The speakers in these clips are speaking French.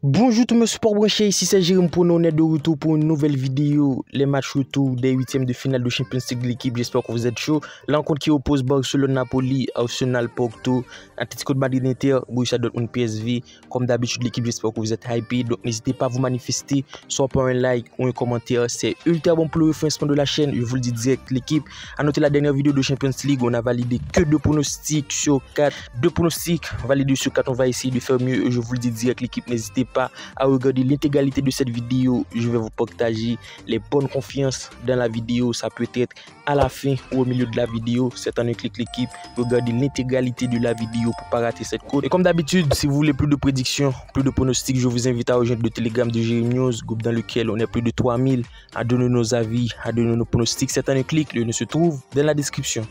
Bonjour tout le monde sport branché, ici c'est Jérôme pour nous, on est de retour pour une nouvelle vidéo, les matchs retour des huitièmes de finale de Champions League de l'équipe, j'espère que vous êtes chaud. L'encontre qui oppose Barcelone, Napoli, Arsenal, Porto, Atlético de Madrid, Inter, Borussia Dortmund, PSV, comme d'habitude l'équipe, j'espère que vous êtes hypé, donc n'hésitez pas à vous manifester, soit par un like ou un commentaire, c'est ultra bon pour le référencement de la chaîne, je vous le dis direct l'équipe. À noter la dernière vidéo de Champions League, on a validé que 2 pronostics sur 4, 2 pronostics validés sur 4, on va essayer de faire mieux, je vous le dis direct l'équipe, n'hésitez pas à regarder l'intégralité de cette vidéo. Je vais vous partager les bonnes confiances dans la vidéo. Ça peut être à la fin ou au milieu de la vidéo. C'est en un clic l'équipe. Regardez l'intégralité de la vidéo pour ne pas rater cette cote. Et comme d'habitude, si vous voulez plus de prédictions, plus de pronostics, je vous invite à rejoindre le Telegram de Jérôme News, groupe dans lequel on est plus de 3000 à donner nos avis, à donner nos pronostics. C'est en un clic. Le lien se trouve dans la description.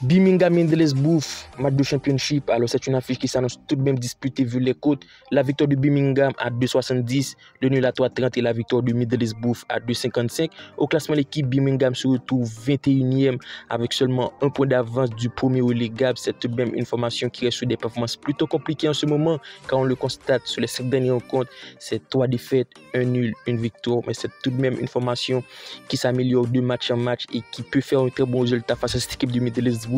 Birmingham Middlesbrough, match de championship. Alors c'est une affiche qui s'annonce tout de même disputée vu les cotes. La victoire de Birmingham à 2,70, le nul à 3,30 et la victoire de Middlesbrough à 2,55. Au classement, l'équipe Birmingham se retrouve 21e avec seulement un point d'avance du premier relégable. C'est tout de même une formation qui reste sur des performances plutôt compliquées en ce moment. Quand on le constate sur les 5 dernières rencontres, c'est 3 défaites, un nul, une victoire. Mais c'est tout de même une formation qui s'améliore de match en match et qui peut faire un très bon résultat face à cette équipe de Middlesbrough.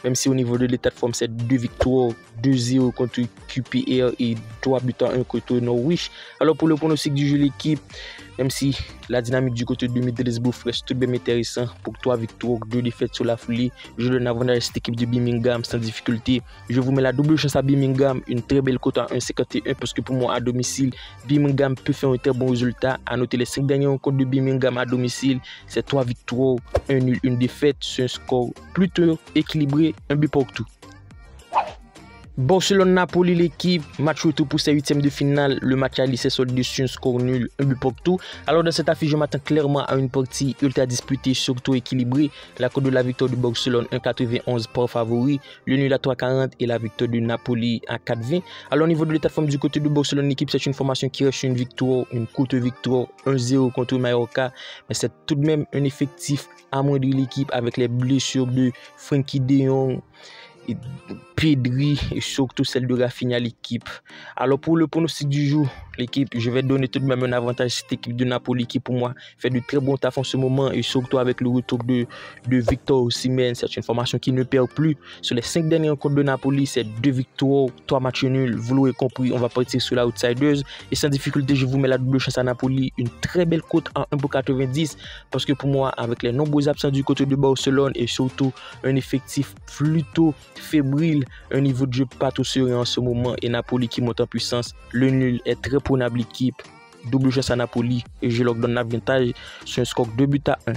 Même si au niveau de l'état de forme, c'est 2 victoires, 2-0 contre QPR et 3 buts à 1 contre Norwich. Alors pour le pronostic du jeu, l'équipe, même si la dynamique du côté de Middlesbrough reste tout de même intéressant pour 3 victoires, 2 défaites sur la foulée, je donne avantage à cette équipe de Birmingham sans difficulté. Je vous mets la double chance à Birmingham, une très belle cote à 1,51 parce que pour moi à domicile, Birmingham peut faire un très bon résultat. À noter les 5 dernières rencontres de Birmingham à domicile, c'est 3 victoires, 1 nul, 1 défaite, c'est un score plutôt équilibré, un but partout. Barcelone-Napoli, l'équipe, match retour pour ces huitièmes de finale. Le match aller s'est soldé sur un score nul, un but partout. Alors dans cette affiche, je m'attends clairement à une partie ultra disputée, surtout équilibrée. La cote de la victoire de Barcelone 1,91 par favori, le nul à 3,40 et la victoire de Napoli à 4,20. Alors au niveau de l'état de forme du côté de Barcelone, l'équipe, c'est une formation qui reste une victoire, une courte victoire, 1-0 contre Mallorca. Mais c'est tout de même un effectif amoindri l'équipe avec les blessures de Frenkie de Jong, Pedri et surtout celle de Rafinha à l'équipe. Alors pour le pronostic du jour, l'équipe, je vais donner tout de même un avantage à cette équipe de Napoli qui pour moi fait de très bons taf en ce moment et surtout avec le retour de Victor Osimhen. C'est une formation qui ne perd plus. Sur les 5 dernières rencontres de Napoli, c'est 2 victoires, 3 matchs nuls. Vous l'aurez compris, on va partir sur l'Outsiders et sans difficulté, je vous mets la double chance à Napoli. Une très belle cote en 1,90 parce que pour moi, avec les nombreux absents du côté de Barcelone et surtout un effectif plutôt fébrile, un niveau de jeu pas tout serein en ce moment et Napoli qui monte en puissance, le nul est très prenable équipe, double chance à Napoli et je leur donne l'avantage sur un score 2 buts à 1.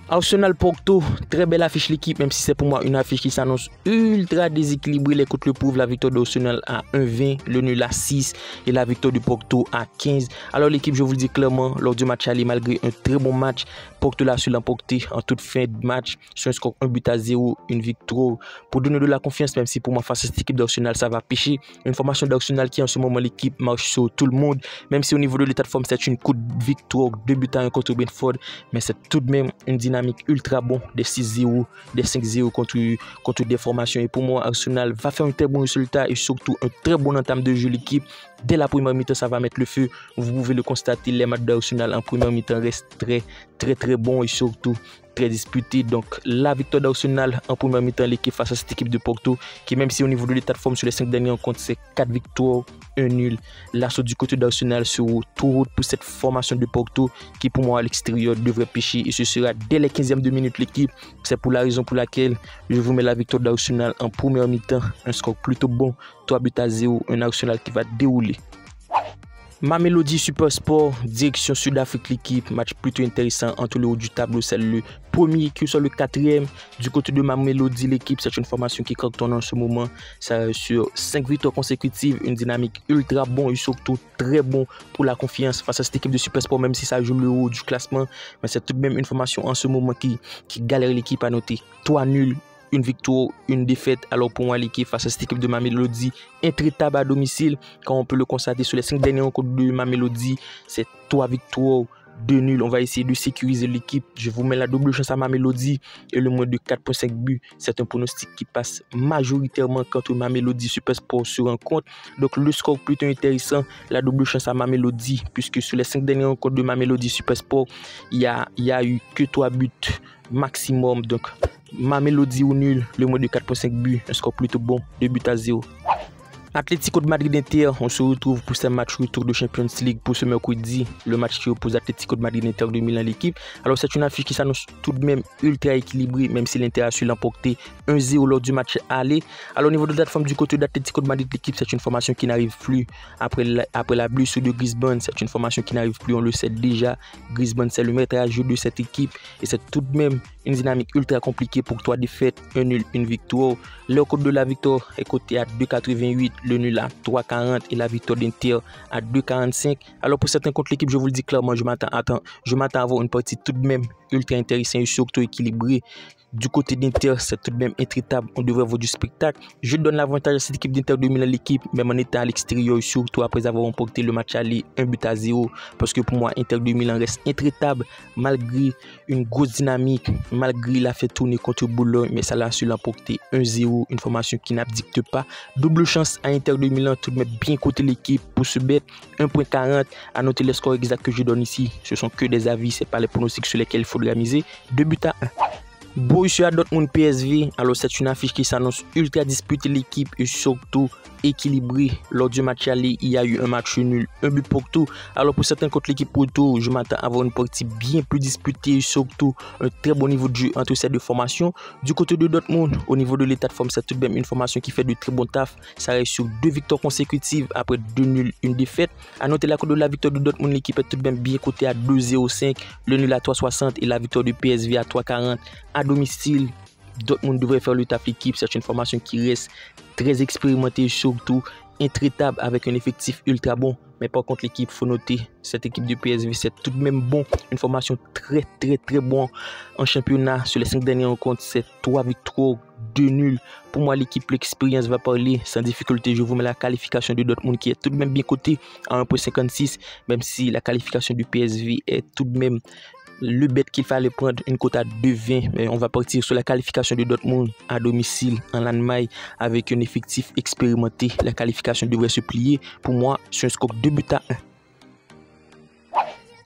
Arsenal-Porto, très belle affiche l'équipe, même si c'est pour moi une affiche qui s'annonce ultra déséquilibrée. Les cotes le prouvent, la victoire d'Arsenal à 1,20, le nul à 6 et la victoire de Porto à 15. Alors l'équipe, je vous le dis clairement, lors du match aller, malgré un très bon match, Porto l'a su l'emporter en toute fin de match sur un score 1 but à 0, une victoire. Pour donner de la confiance, même si pour moi face à cette équipe d'Arsenal, ça va pêcher. Une formation d'Arsenal qui en ce moment l'équipe marche sur tout le monde, même si au niveau de l'état de forme, c'est une courte victoire, 2 buts à 1 contre Brentford, mais c'est tout de même une dynamique ultra bon des 6-0, des 5-0 contre des formations. Et pour moi, Arsenal va faire un très bon résultat et surtout un très bon entame de jeu l'équipe. Dès la première mi-temps, ça va mettre le feu. Vous pouvez le constater, les matchs d'Arsenal en première mi-temps restent très bons et surtout très disputés. Donc la victoire d'Arsenal en première mi-temps, l'équipe face à cette équipe de Porto, qui même si au niveau de l'état de forme sur les 5 dernières rencontres, c'est 4 victoires, 1 nul. L'assaut du côté d'Arsenal sur tout route pour cette formation de Porto, qui pour moi à l'extérieur devrait pêcher et ce sera dès les 15e de minute l'équipe. C'est pour la raison pour laquelle je vous mets la victoire d'Arsenal en première mi-temps, un score plutôt bon, 3 buts à 0, un Arsenal qui va dérouler. Mamelodi Super Sport, direction Sud-Afrique l'équipe, match plutôt intéressant entre le haut du tableau, c'est le premier qui soit le 4e. Du côté de Mamelodi l'équipe, c'est une formation qui cartonne en ce moment, ça sur 5 victoires consécutives, une dynamique ultra bon et surtout très bon pour la confiance face à cette équipe de Super Sport, même si ça joue le haut du classement, mais c'est tout de même une formation en ce moment qui galère l'équipe à noter 3 nuls, une victoire, une défaite. Alors pour moi, l'équipe face à cette équipe de Mamelodi, intraitable à domicile. Quand on peut le constater sur les 5 dernières rencontres de Mamelodi, c'est 3 victoires, 2 nuls. On va essayer de sécuriser l'équipe. Je vous mets la double chance à Mamelodi et le moins de 4.5 buts. C'est un pronostic qui passe majoritairement contre Mamelodi Super Sport se rencontre. Donc le score plutôt intéressant. La double chance à Mamelodi, puisque sur les 5 dernières rencontres de Mamelodi Super Sport, il y a eu que 3 buts maximum. Donc Mamelodi au nul, le moins de 4.5 buts. Un score plutôt bon, 2-0. Atlético de Madrid Inter, on se retrouve pour ce match retour de Champions League pour ce mercredi, le match qui oppose Atlético de Madrid Inter de Milan l'équipe. Alors c'est une affiche qui s'annonce tout de même ultra équilibrée, même si l'Inter a su l'emporter 1-0 lors du match aller. Alors au niveau de la forme du côté d'Atlético de Madrid l'équipe, c'est une formation qui n'arrive plus après la blessure de Griezmann, c'est une formation qui n'arrive plus, on le sait déjà. Griezmann c'est le maître à jeu de cette équipe et c'est tout de même une dynamique ultra compliquée pour 3 défaites, 1 nul, 1 victoire. Le code de la victoire est coté à 2,88, le nul à 3,40 et la victoire d'Inter à 2,45. Alors pour certains contre l'équipe, je vous le dis clairement, je m'attends à avoir une partie tout de même ultra intéressante et surtout équilibrée. Du côté d'Inter, c'est tout de même intraitable. On devrait voir du spectacle. Je donne l'avantage à cette équipe d'Inter de Milan, l'équipe, même en étant à l'extérieur, surtout après avoir remporté le match aller 1-0. Parce que pour moi, Inter de Milan reste intraitable malgré une grosse dynamique, malgré la fait tourner contre Bologne, mais ça l'a su l'emporter 1-0. Une formation qui n'abdicte pas. Double chance à Inter de Milan, tout de même bien côté l'équipe pour se bet 1.40. À noter le score exact que je donne ici. Ce sont que des avis, ce n'est pas les pronostics sur lesquels il faudra miser. 2-1. Borussia Dortmund PSV, alors c'est une affiche qui s'annonce ultra disputée l'équipe et surtout équilibrée. Lors du match aller, il y a eu un match nul, un but pour tout. Alors pour certains contre l'équipe Porto, je m'attends à avoir une partie bien plus disputée et surtout un très bon niveau de jeu entre ces deux formations. Du côté de Dortmund, au niveau de l'état de forme, c'est tout de même une formation qui fait de très bon taf. Ça reste sur 2 victoires consécutives après 2 nuls, 1 défaite. À noter la cote de la victoire de Dortmund, l'équipe est tout de même bien cotée à 2,05, le nul à 3,60 et la victoire du PSV à 3,40. À domicile, Dortmund devrait faire le taf l'équipe. C'est une formation qui reste très expérimentée et surtout intraitable avec un effectif ultra bon. Mais par contre l'équipe, faut noter, cette équipe du PSV c'est tout de même bon. Une formation très bon en championnat. Sur les 5 dernières rencontres, c'est 3 victoires, 2 nuls. Pour moi l'équipe, l'expérience va parler sans difficulté. Je vous mets la qualification de Dortmund qui est tout de même bien cotée à 1.56. Même si la qualification du PSV est tout de même le bet qu'il fallait prendre, une cote à 2,20, mais on va partir sur la qualification de Dortmund à domicile en Allemagne avec un effectif expérimenté. La qualification devrait se plier pour moi sur un score 2-1.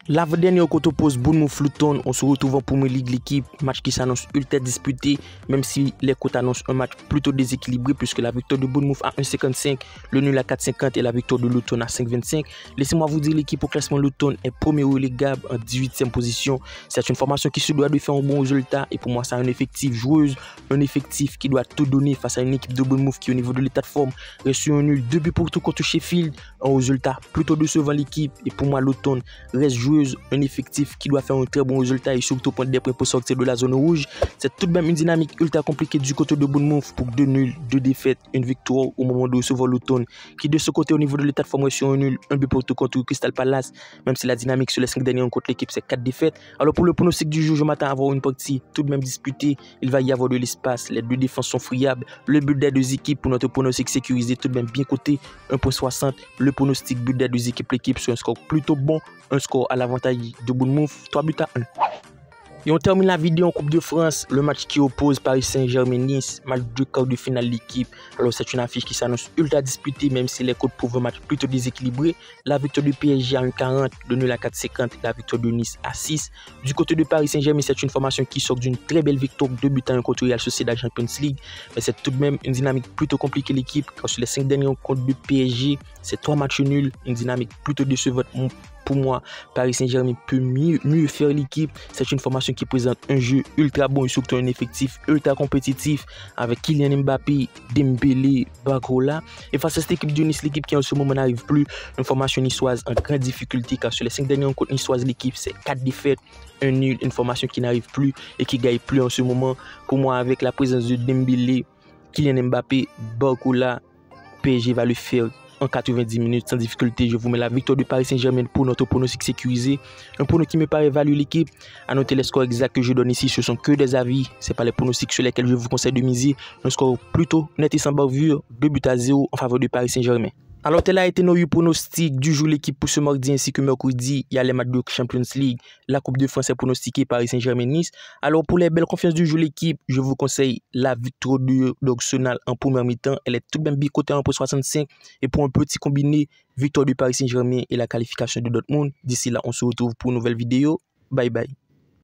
L'avant-dernier côté oppose Bournemouth-Luton. On se retrouve en Premier League l'équipe. Match qui s'annonce ultra disputé, même si les cotes annoncent un match plutôt déséquilibré puisque la victoire de Bournemouth à 1,55, le nul à 4,50 et la victoire de Luton à 5,25. Laissez-moi vous dire, l'équipe au classement Luton est premier relégable en 18e position. C'est une formation qui se doit de faire un bon résultat et pour moi c'est un effectif joueuse, un effectif qui doit tout donner face à une équipe de Bournemouth qui au niveau de l'état de forme reste sur un nul, 2 buts pour tout contre Sheffield, un résultat plutôt décevant l'équipe et pour moi Luton reste joueuse, un effectif qui doit faire un très bon résultat et surtout prendre des points pour sortir de la zone rouge. C'est tout de même une dynamique ultra compliquée du côté de Bournemouth pour 2 nuls, 2 défaites, une victoire au moment de recevoir Luton qui de ce côté au niveau de l'état de forme est sur un nul, un but pour tout contre Crystal Palace, même si la dynamique sur les 5 derniers rencontres l'équipe c'est 4 défaites. Alors pour le pronostic du jour, je m'attends à avoir une partie tout de même disputée, il va y avoir de l'espace, les deux défenses sont friables, le but des deux équipes pour notre pronostic sécurisé tout de même bien coté 1.60, le pronostic but des deux équipes l'équipe sur un score plutôt bon, un score à l'avantage de Bournemouth, 3-1. Et on termine la vidéo en Coupe de France, le match qui oppose Paris Saint-Germain-Nice, match de quart de finale l'équipe. Alors c'est une affiche qui s'annonce ultra disputée, même si les codes prouvent un match plutôt déséquilibré. La victoire du PSG à 1,40, le nul à 4,50, la victoire de Nice à 6. Du côté de Paris Saint-Germain, c'est une formation qui sort d'une très belle victoire, 2-1 contre Real Sociedad Champions League. Mais c'est tout de même une dynamique plutôt compliquée l'équipe, car sur les 5 derniers rencontres du PSG, c'est 3 matchs nuls, une dynamique plutôt décevante. Pour moi, Paris Saint-Germain peut mieux faire l'équipe. C'est une formation qui présente un jeu ultra bon et surtout un effectif ultra compétitif avec Kylian Mbappé, Dembélé, Barcola. Et face à cette équipe de Nice, l'équipe qui en ce moment n'arrive plus, une formation niçoise en grande difficulté car sur les 5 derniers rencontres niçoises, l'équipe c'est 4 défaites, un nul, une formation qui n'arrive plus et qui ne gagne plus en ce moment. Pour moi, avec la présence de Dembélé, Kylian Mbappé, Barcola, PSG va le faire en 90 minutes sans difficulté. Je vous mets la victoire de Paris Saint-Germain pour notre pronostic sécurisé. Un pronostic qui me paraît évaluer l'équipe. À noter les scores exacts que je donne ici, ce sont que des avis. Ce n'est pas les pronostics sur lesquels je vous conseille de miser. Un score plutôt net et sans bavure, 2-0 en faveur de Paris Saint-Germain. Alors, tel a été nos pronostics du jour l'équipe pour ce mardi ainsi que mercredi. Il y a les matchs de Champions League. La Coupe de France est pronostiquée Paris Saint-Germain-Nice. Alors, pour les belles confiances du jour l'équipe, je vous conseille la victoire d'Arsenal en première mi-temps. Elle est tout de même bicotée en 65. Et pour un petit combiné, victoire du Paris Saint-Germain et la qualification de Dortmund. D'ici là, on se retrouve pour une nouvelle vidéo. Bye bye.